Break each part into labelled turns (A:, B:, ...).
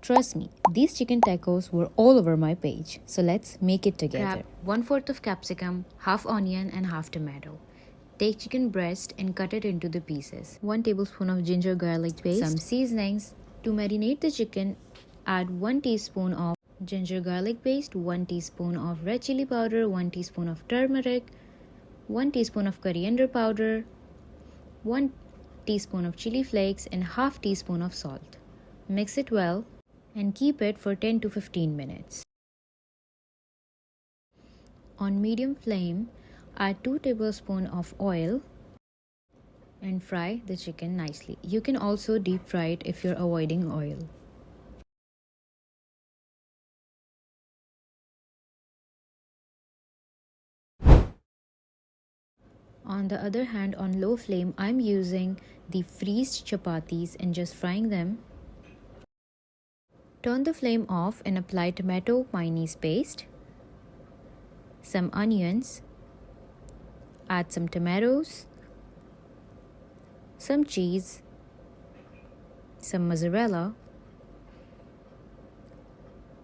A: Trust me, these chicken tacos were all over my page, so let's make it together.
B: Grab 1/4 of capsicum, half onion and half tomato. Take chicken breast and cut it into the pieces. 1 tablespoon of ginger garlic paste. Some seasonings. To marinate the chicken, add 1 teaspoon of ginger garlic paste, 1 teaspoon of red chilli powder, 1 teaspoon of turmeric, 1 teaspoon of coriander powder, 1 teaspoon of chili flakes and half teaspoon of salt. Mix it well and keep it for 10 to 15 minutes. On medium flame, add 2 tablespoons of oil and fry the chicken nicely. You can also deep fry it if you're avoiding oil. On the other hand, on low flame, I'm using the freezed chapatis and just frying them. Turn the flame off and apply tomato mayonnaise paste, some onions, add some tomatoes, some cheese, some mozzarella,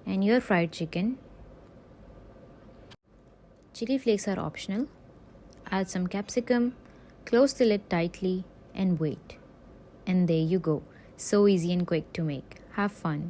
B: and your fried chicken. Chili flakes are optional. Add some capsicum, close the lid tightly, and wait. And there you go. So easy and quick to make. Have fun.